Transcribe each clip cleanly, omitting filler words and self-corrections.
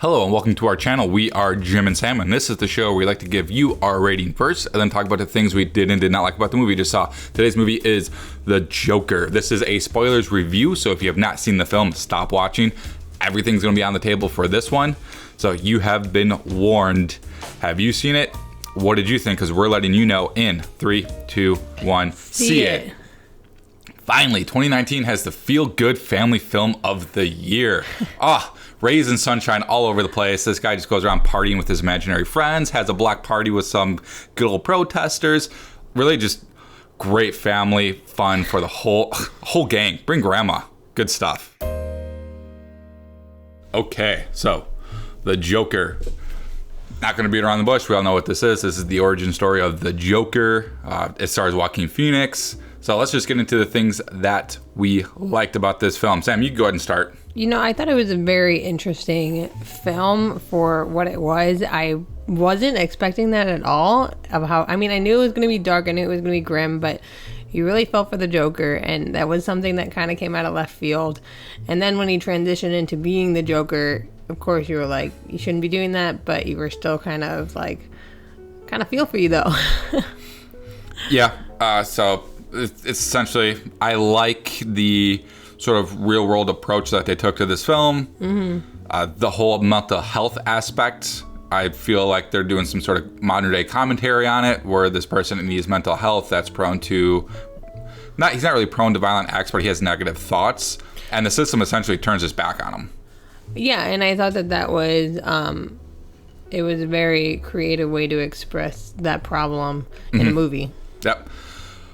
Hello and welcome to our channel. We are Jim and Sam, and this is the show where we like to give you our rating first and then talk about the things we did and did not like about the movie we just saw. Today's movie is The Joker. This is a spoilers review, so if you have not seen the film, stop watching. Everything's going to be on the table for this one, so you have been warned. Have you seen it? What did you think? Because we're letting you know in 3, 2, 1, see it. Finally, 2019 has the feel-good family film of the year. Rays and sunshine all over the place. This guy just goes around partying with his imaginary friends, has a black party with some good old protesters. Really just great family fun for the whole gang. Bring grandma. Good stuff. Okay, so The Joker. Not going to beat around the bush. We all know what this is. This is the origin story of the Joker. It stars Joaquin Phoenix. So let's just get into the things that we liked about this film. Sam, you can go ahead and start. You know, I thought it was a very interesting film for what it was. I wasn't expecting that at all. I knew it was going to be dark. I knew it was going to be grim, but you really felt for the Joker, and that was something that kind of came out of left field. And then when he transitioned into being the Joker, of course you were like, you shouldn't be doing that, but you were still kind of feel for you though. Yeah, so it's essentially, I like the sort of real world approach that they took to this film. Mm-hmm. The whole mental health aspect, I feel like they're doing some sort of modern day commentary on it, where this person needs mental health that's prone to, he's not really prone to violent acts, but he has negative thoughts, and the system essentially turns its back on him. Yeah, and I thought that was, it was a very creative way to express that problem in a movie. Yep.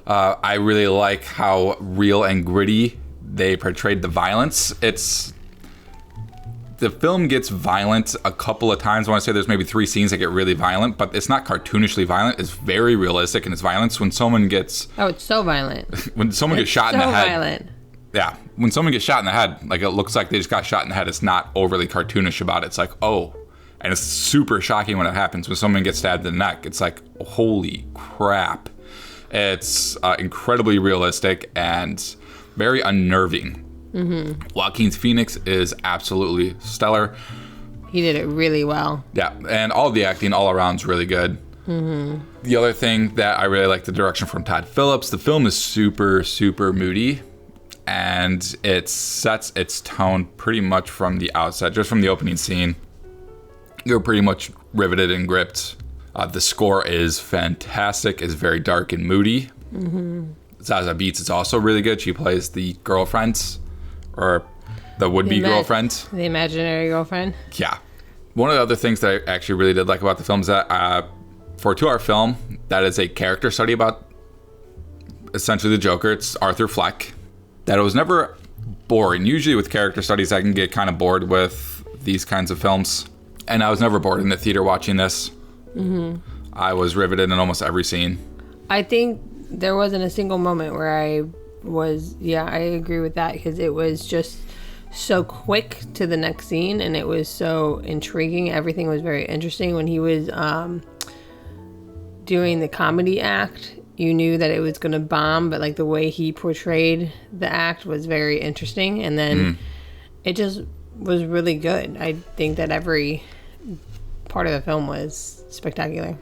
I really like how real and gritty they portrayed the violence. The film gets violent a couple of times. I want to say there's maybe 3 scenes that get really violent, but it's not cartoonishly violent. It's very realistic in its violence. When someone gets... Oh, it's so violent. When someone gets shot in the head... so violent. Yeah. When someone gets shot in the head, like it looks like they just got shot in the head. It's not overly cartoonish about it. It's like, oh. And it's super shocking when it happens. When someone gets stabbed in the neck, it's like, holy crap. It's incredibly realistic and very unnerving. Mm-hmm. Joaquin Phoenix is absolutely stellar. He did it really well. Yeah, and all the acting all around is really good. Mm-hmm. The other thing that I really like, the direction from Todd Phillips. The film is super, super moody, and it sets its tone pretty much from the outset. Just from the opening scene, you're pretty much riveted and gripped. The score is fantastic. It's very dark and moody. Mm-hmm. Zaza Beetz is also really good. She plays the girlfriend, or the would-be girlfriend. The imaginary girlfriend. Yeah. One of the other things that I actually really did like about the film is that for a 2-hour film, that is a character study about essentially the Joker. It's Arthur Fleck. That it was never boring. Usually with character studies, I can get kind of bored with these kinds of films. And I was never bored in the theater watching this. Mm-hmm. I was riveted in almost every scene. I think there wasn't a single moment where I agree with that, because it was just so quick to the next scene, and it was so intriguing. Everything was very interesting. When he was doing the comedy act, you knew that it was going to bomb, but like the way he portrayed the act was very interesting, and then it just was really good. I think that every part of the film was spectacular.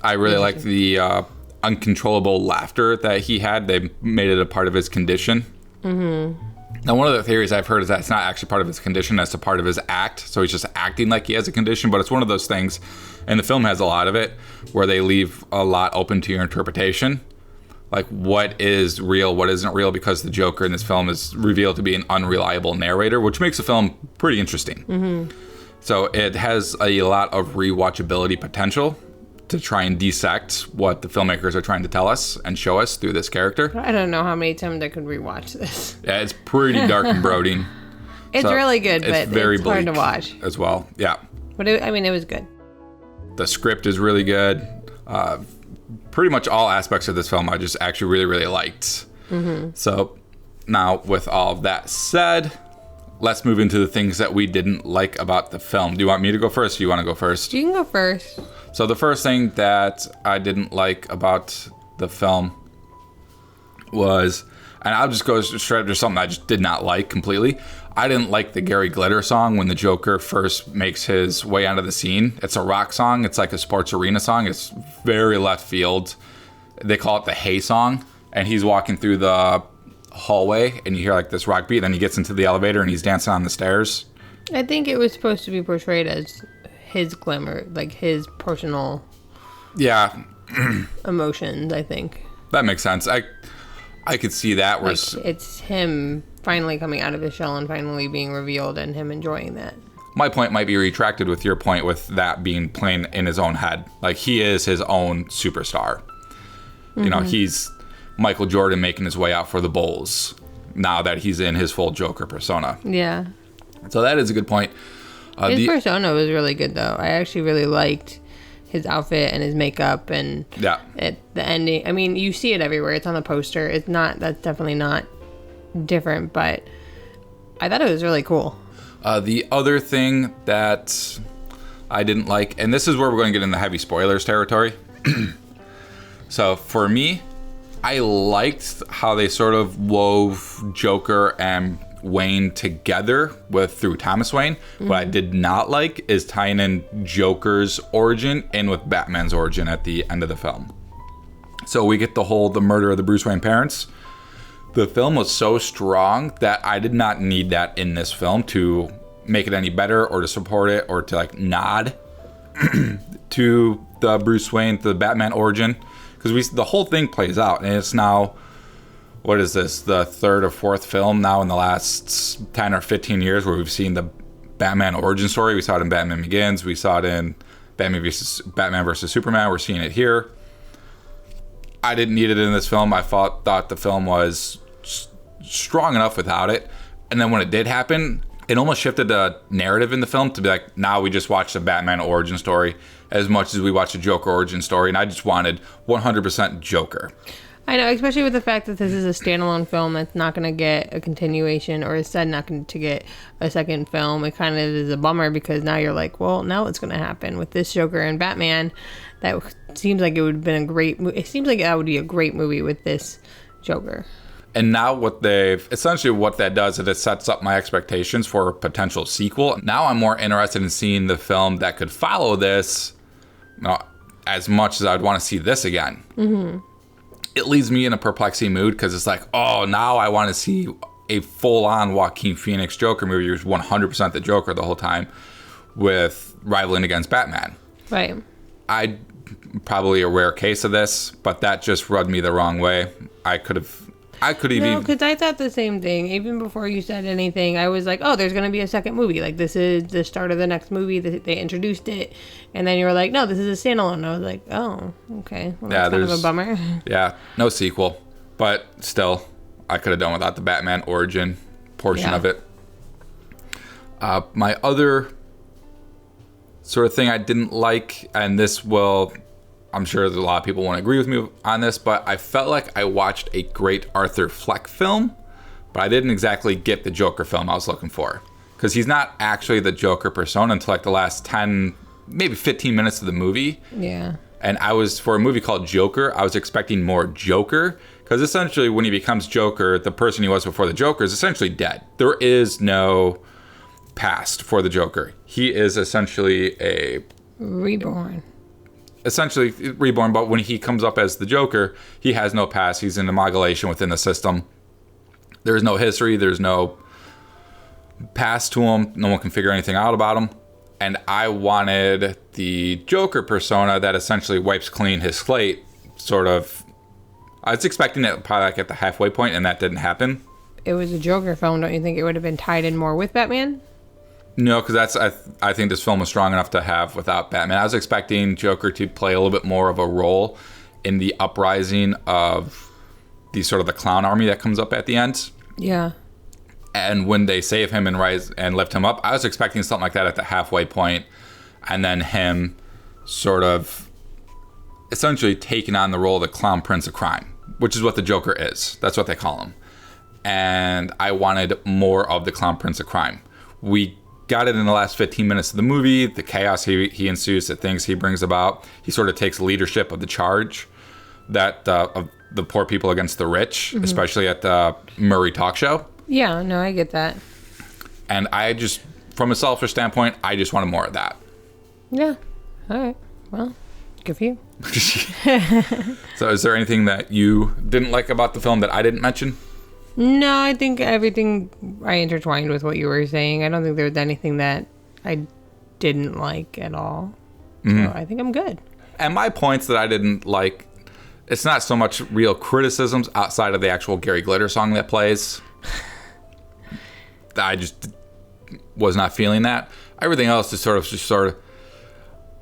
I really liked the uncontrollable laughter that he had. They made it a part of his condition. Mm-hmm. Now, one of the theories I've heard is that it's not actually part of his condition, that's a part of his act. So he's just acting like he has a condition, but it's one of those things, and the film has a lot of it, where they leave a lot open to your interpretation. Like, what is real, what isn't real, because the Joker in this film is revealed to be an unreliable narrator, which makes the film pretty interesting. Mm-hmm. So it has a lot of rewatchability potential to try and dissect what the filmmakers are trying to tell us and show us through this character. I don't know how many times I could rewatch this. Yeah, it's pretty dark and brooding. It's really good, but it's hard to watch as well. Yeah. But it was good. The script is really good. Pretty much all aspects of this film I just actually really, really liked. Mm-hmm. So now, with all of that said, let's move into the things that we didn't like about the film. Do you want me to go first, or do you want to go first? You can go first. So the first thing that I didn't like about the film was, and I'll just go straight up to something I just did not like completely. I didn't like the Gary Glitter song when the Joker first makes his way onto the scene. It's a rock song. It's like a sports arena song. It's very left field. They call it the Hey song. And he's walking through the hallway and you hear like this rock beat. Then he gets into the elevator and he's dancing on the stairs. I think it was supposed to be portrayed as his glimmer, like his personal emotions, I think. That makes sense. I could see that. Where like it's him finally coming out of his shell and finally being revealed and him enjoying that. My point might be retracted with your point with that being plain in his own head. Like, he is his own superstar. You know, he's Michael Jordan making his way out for the Bulls now that he's in his full Joker persona. Yeah. So that is a good point. His persona was really good, though. I actually really liked his outfit and his makeup and the ending. I mean, you see it everywhere. It's on the poster. That's definitely not different, but I thought it was really cool. The other thing that I didn't like, and this is where we're going to get into heavy spoilers territory. So for me, I liked how they sort of wove Joker and Wayne together through Thomas Wayne. What I did not like is tying in Joker's origin in with Batman's origin at the end of the film. So we get the murder of the Bruce Wayne parents. The film was so strong that I did not need that in this film to make it any better or to support it or to like nod to the Bruce Wayne, the Batman origin. Because the whole thing plays out, and it's now, what is this, the third or fourth film now in the last 10 or 15 years where we've seen the Batman origin story. We saw it in Batman Begins. We saw it in Batman versus Superman. We're seeing it here. I didn't need it in this film. I thought the film was strong enough without it. And then when it did happen, it almost shifted the narrative in the film to be like, now we just watched a Batman origin story as much as we watched a Joker origin story. And I just wanted 100% Joker. I know, especially with the fact that this is a standalone film that's not going to get a continuation or is said not going to get a second film. It kind of is a bummer because now you're like, well, now what's going to happen with this Joker and Batman? That seems like it would have been a great movie. It seems like that would be a great movie with this Joker. And now what that does is it sets up my expectations for a potential sequel. Now I'm more interested in seeing the film that could follow this, as much as I'd want to see this again. Mm-hmm. It leaves me in a perplexing mood because it's like, oh, now I want to see a full-on Joaquin Phoenix Joker movie who's 100% the Joker the whole time with rivaling against Batman. Right. I'd probably a rare case of this, but that just rubbed me the wrong way. I could have No, because I thought the same thing. Even before you said anything, I was like, oh, there's going to be a second movie. Like, this is the start of the next movie. They introduced it. And then you were like, no, this is a standalone. And I was like, oh, okay. Well, that's kind of a bummer. Yeah, no sequel. But still, I could have done without the Batman origin portion of it. My other sort of thing I didn't like, and I'm sure there's a lot of people won't agree with me on this, but I felt like I watched a great Arthur Fleck film, but I didn't exactly get the Joker film I was looking for. Because he's not actually the Joker persona until like the last 10, maybe 15 minutes of the movie. Yeah. And for a movie called Joker, I was expecting more Joker. Because essentially when he becomes Joker, the person he was before the Joker is essentially dead. There is no past for the Joker. He is essentially reborn, but when he comes up as the Joker, he has no past. He's an amalgamation within the system. There's no history. There's no past to him. No one can figure anything out about him. And I wanted the Joker persona that essentially wipes clean his slate, sort of. I was expecting it probably like at the halfway point, and that didn't happen. It was a Joker film. Don't you think it would have been tied in more with Batman? No, because I think this film was strong enough to have without Batman. I was expecting Joker to play a little bit more of a role in the uprising of the clown army that comes up at the end. Yeah. And when they save him and rise and lift him up, I was expecting something like that at the halfway point, and then him sort of essentially taking on the role of the clown prince of crime, which is what the Joker is. That's what they call him. And I wanted more of the clown prince of crime. We got it in the last 15 minutes of the movie, the chaos he ensues, the things he brings about. He sort of takes leadership of the charge that of the poor people against the rich, especially at the Murray talk show. Yeah, no, I get that. And I just, from a selfish standpoint, I just wanted more of that. Yeah. All right. Well, good for you. So is there anything that you didn't like about the film that I didn't mention? No, I think everything I intertwined with what you were saying. I don't think there was anything that I didn't like at all. So I think I'm good. And my points that I didn't like, it's not so much real criticisms outside of the actual Gary Glitter song that plays. I just was not feeling that. Everything else is sort of,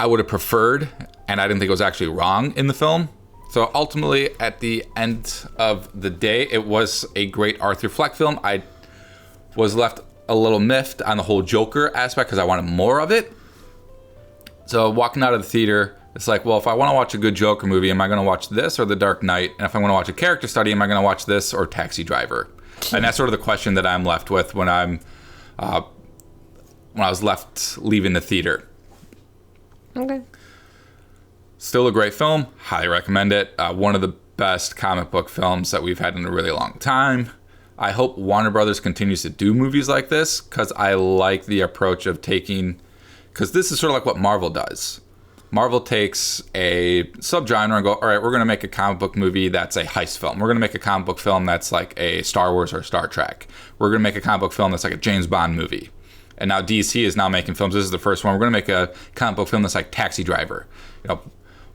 I would have preferred, and I didn't think it was actually wrong in the film. So ultimately, at the end of the day, it was a great Arthur Fleck film. I was left a little miffed on the whole Joker aspect because I wanted more of it. So walking out of the theater, it's like, well, if I want to watch a good Joker movie, am I going to watch this or The Dark Knight? And if I want to watch a character study, am I going to watch this or Taxi Driver? And that's sort of the question that I'm left with when I was left leaving the theater. Okay. Still a great film. Highly recommend it. One of the best comic book films that we've had in a really long time. I hope Warner Brothers continues to do movies like this because I like the approach of taking... Because this is sort of like what Marvel does. Marvel takes a subgenre and go, all right, we're going to make a comic book movie that's a heist film. We're going to make a comic book film that's like a Star Wars or Star Trek. We're going to make a comic book film that's like a James Bond movie. And now DC is now making films. This is the first one. We're going to make a comic book film that's like Taxi Driver.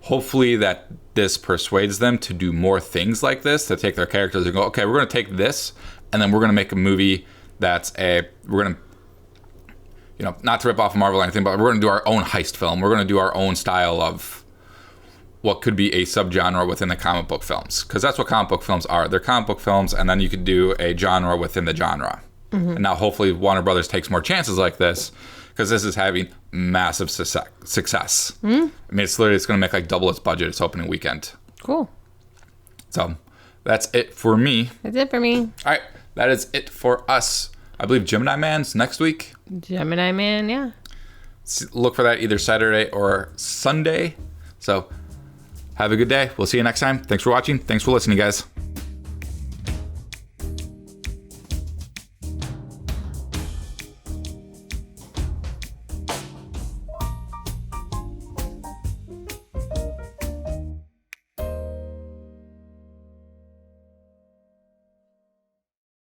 Hopefully that this persuades them to do more things like this, to take their characters and go, okay, we're going to take this, and then we're going to make a movie that's we're going to, not to rip off Marvel or anything, but we're going to do our own heist film. We're going to do our own style of what could be a subgenre within the comic book films. Because that's what comic book films are. They're comic book films, and then you could do a genre within the genre. Mm-hmm. And now hopefully Warner Brothers takes more chances like this, because this is having massive success. Mm-hmm. I mean, it's going to make like double its budget its opening weekend. Cool. So that's it for me. That's it for me. All right. That is it for us. I believe Gemini Man's next week. Gemini Man, yeah. Look for that either Saturday or Sunday. So have a good day. We'll see you next time. Thanks for watching. Thanks for listening, guys.